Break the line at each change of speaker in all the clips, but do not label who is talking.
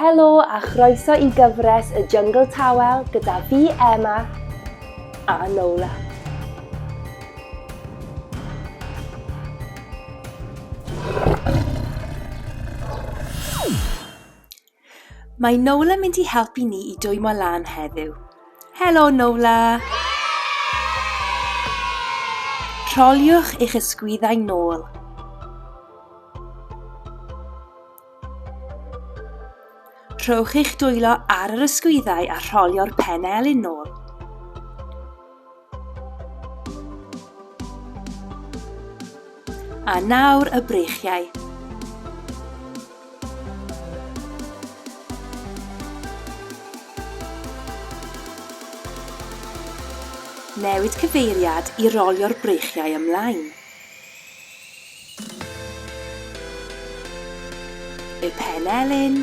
Helo a chroeso I gyfres y Jyngl Tawel gyda fi Emma a Nola. Mae Nola mynd I helpu ni I dwymo lan heddiw. Helo Nola! Rholiwch eich ysgwyddau nôl. Rhowch eich dwylo ar yr ysgwyddau a rholio'r penelyn nôl. A nawr y brechiau. Newid cyfeiriad I rolio'r brechiau ymlaen. Y penelyn.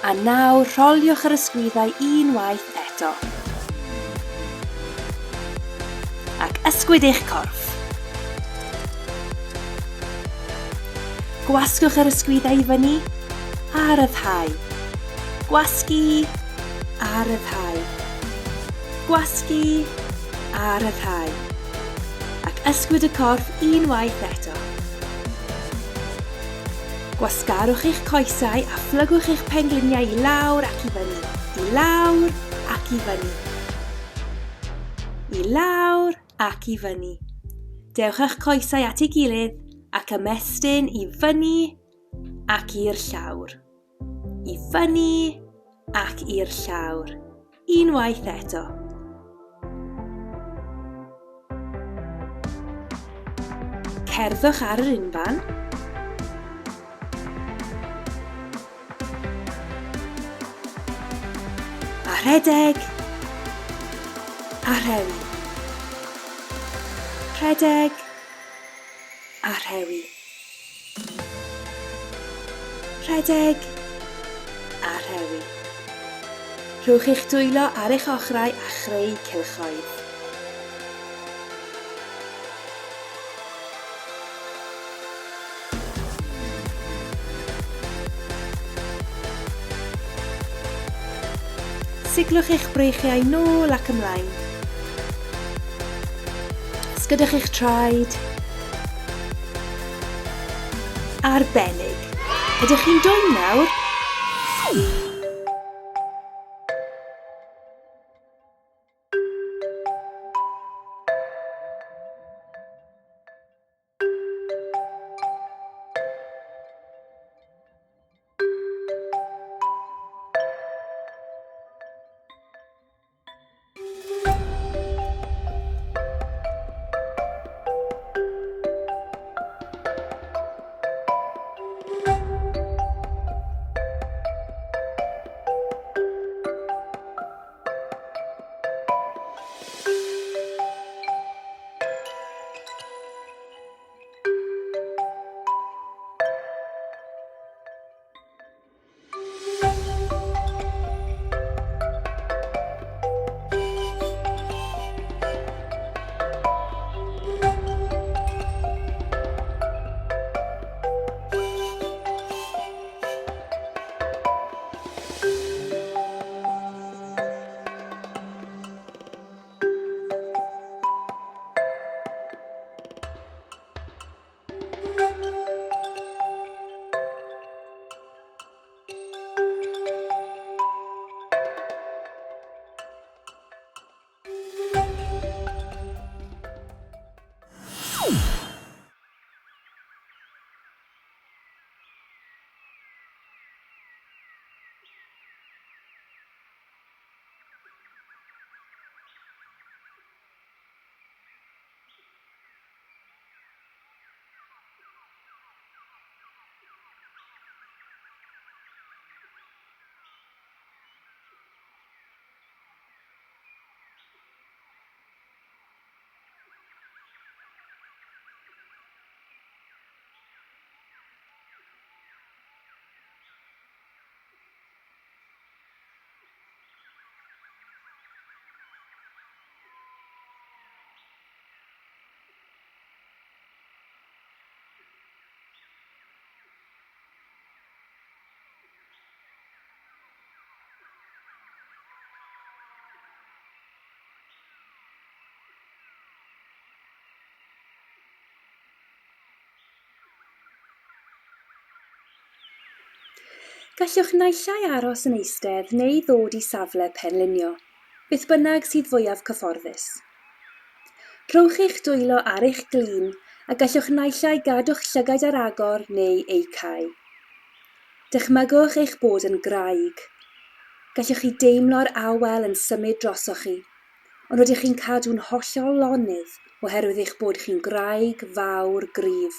A nawr rholiwch yr ysgwyddau unwaith eto. Ac ysgwyd eich corff. Gwasgwch yr ysgwyddau I fyny a ryddhau. Gwasgu a ryddhau. Gwasgu a ryddhau. Ac ysgwyd y corff unwaith eto. Gwasgarwch eich coesau a phlygwch eich pengliniau I lawr ac I fyny. I lawr ac I fyny. I lawr ac I fyny. Dewch eich coesau at ei gilydd ac ymestyn I fyny ac i'r llawr. I fyny ac i'r llawr. Unwaith eto. Cerddwch ar yr unfan. A rhedeg. A rhewi. Rhedeg. A rhewi. Rhedeg. A rhewi. Rhowch eich dwylo ar eich ochrau a chreu cylchoedd. Siglwch eich brechiau nôl ac ymlaen. Ysgydwch eich traed. Arbennig. Ydych chi'n dwym nawr? Gallwch naillai aros yn eistedd neu ddod i safle penlinio, beth bynnag sydd fwyaf cyfforddus. Rhowch eich dwylo ar eich glin a gallwch naillai gadw'ch llygaid ar agor neu ei cau. Dychmygwch eich bod yn graig. Gallwch chi deimlo'r awel yn symud drosoch chi, ond rydych chi'n cadw'n hollol lonydd oherwydd eich bod chi'n graig fawr gryf.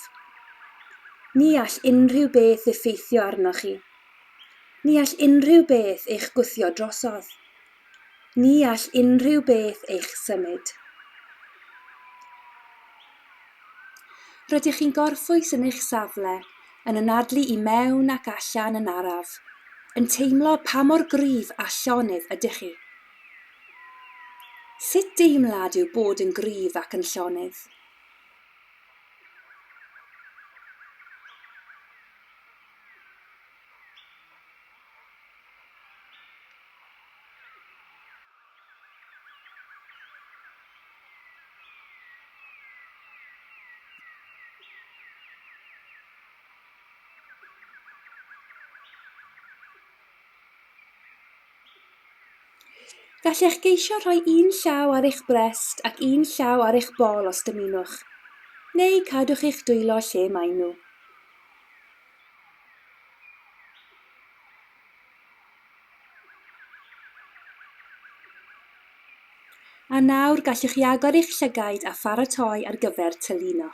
Ni all unrhyw beth effeithio arnoch chi. Ni all unrhyw beth eich gwthio drosodd. Ni all unrhyw beth eich symud. Rydych chi'n gorffwys yn eich safle, yn anadlu i mewn ac allan yn araf, yn teimlo pa mor gryf a llonydd ydych chi. Sut deimlad yw bod yn gryf ac yn llonydd? Gallech geisio rhoi un llaw ar eich brest ac un llaw ar eich bol os dymunwch, neu cadwch eich dwylo lle maen nhw. A nawr gallwch chi agor eich llygaid a pharatoi ar gyfer tyluno.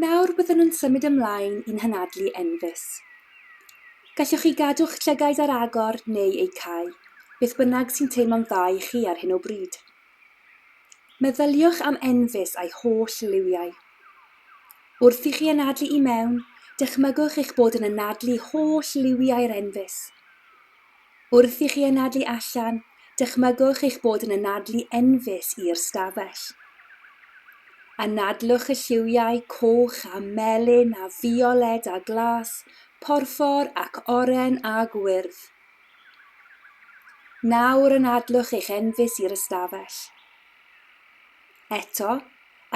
Nawr byddwn nhw'n symud ymlaen i'n hynadlu enfys. Gallwch chi gadw'ch llygaid ar agor neu eu cau, beth bynnag sy'n teimlo'n dda i chi ar hyn o bryd. Meddyliwch am enfys a'i holl liwiau. Wrth i chi anadlu i mewn, dychmygwch eich bod yn anadlu holl liwiau'r enfys. Wrth i chi anadlu allan, dychmygwch eich bod yn anadlu enfys i'r stafell. Anadlwch y lliwiau coch a melyn a fioled a glas, porffor ac oren a gwyrdd. Nawr anadlwch eich enfys i'r ystafell. Eto,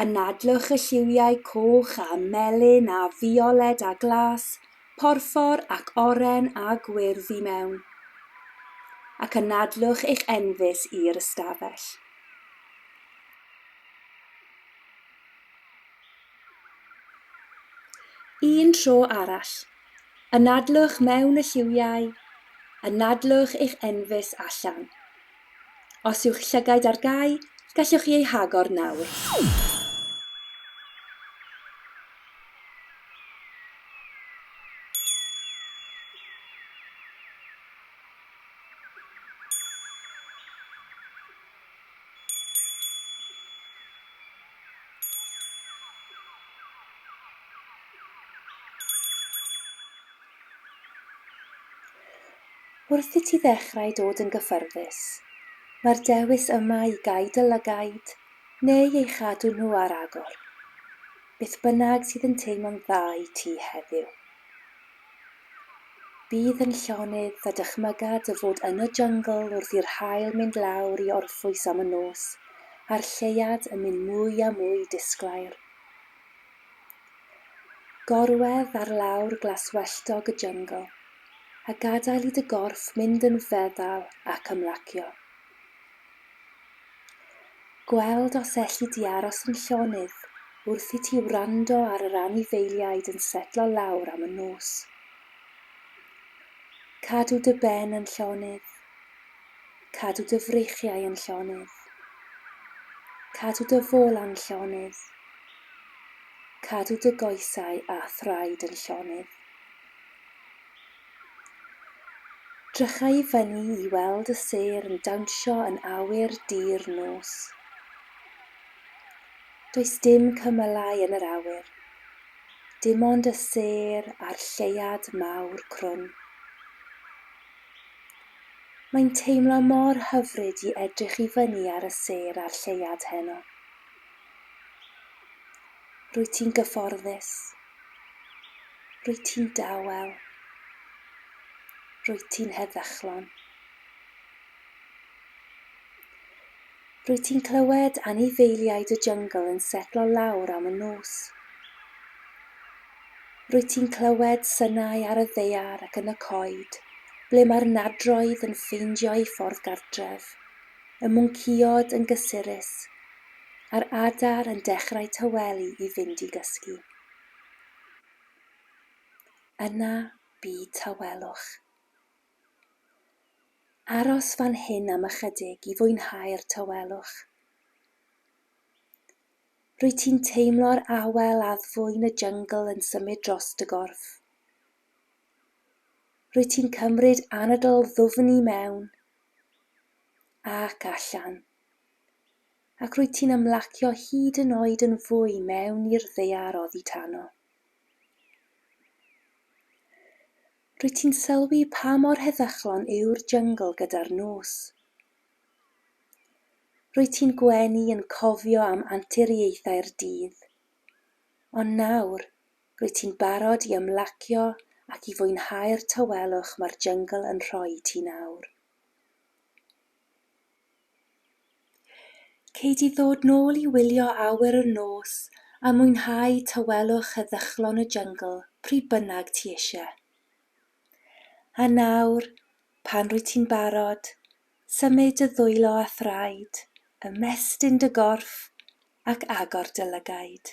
anadlwch y lliwiau coch a melyn a fioled a glas, porffor ac oren a gwyrdd i mewn. Ac anadlwch eich enfys i'r ystafell. Un tro arall. Anadlwch mewn y lliwiau, anadlwch eich enfys allan. Os yw'ch llygaid ar gau, gallwch chi eu hagor nawr. Wrth i ti ddechrau dod yn gyffyrddus, mae'r dewis yma i gau dy lygaid neu ei chadw nhw ar agor. Beth bynnag sydd yn teimlo'n dda i ti heddiw. Bydd yn llonydd a dychmyga dy fod yn y jyngl wrth i'r haul mynd lawr i orffwys am y nos, a'r lleuad yn mynd mwy a mwy disglair. Gorwedd ar lawr glaswelltog y jyngl, a gadael i dy gorff mynd yn feddal ac ymlacio. Gweld os elli di aros yn llonydd wrth i ti wrando ar yr anifeiliaid yn setlo lawr am y nos. Cadw dy ben yn llonydd, cadw dy freichiau yn llonydd, cadw dy folan llonydd, cadw dy goesau a thraed yn llonydd. Drychai i fyny i weld y sêr yn dawnsio yn awyr dir nos. Does dim cymylau yn yr awyr, dim ond y sêr a'r lleuad mawr crwn. Mae'n teimlo mor hyfryd i edrych i fyny ar y sêr a'r lleuad heno. Rwyt ti'n gyfforddus, rwyt ti'n dawel, rwyt ti'n heddychlon. Rwyt ti'n clywed anifeiliaid y jyngl yn setlo lawr am y nos. Rwyt ti'n clywed synau ar y ddaear ac yn y coed, ble mae'r nadroedd yn ffeindio ei ffordd gartref, y mwnciod yn gysurus, a'r adar yn dechrau tawelu i fynd i gysgu. Yna bu tawelwch. Aros fan hyn am ychydig i fwynhau'r tawelwch. Rwyt ti'n teimlo'r awel addfwyn y jyngl yn symud dros dy gorff. Rwyt ti'n cymryd anadl ddwfn i mewn ac allan, ac rwyt ti'n ymlacio hyd yn oed yn fwy mewn i'r ddaear oddi tano. Rwyt ti'n sylwi pa mor heddychlon yw'r jyngl gyda'r nos. Rwyt ti'n gwenu yn cofio am anturiaethau'r dydd, ond nawr rwyt ti'n barod i ymlacio ac i fwynhau'r tawelwch mae'r jyngl yn rhoi ti nawr. Cei di ddod nôl i wylio awyr y nos a mwynhau tawelwch heddychlon y jyngl pryd bynnag ti eisiau. A nawr, pan rwyt ti'n barod, symud dy ddwylo a thraed, ymestyn dy gorff ac agor dy lygaid.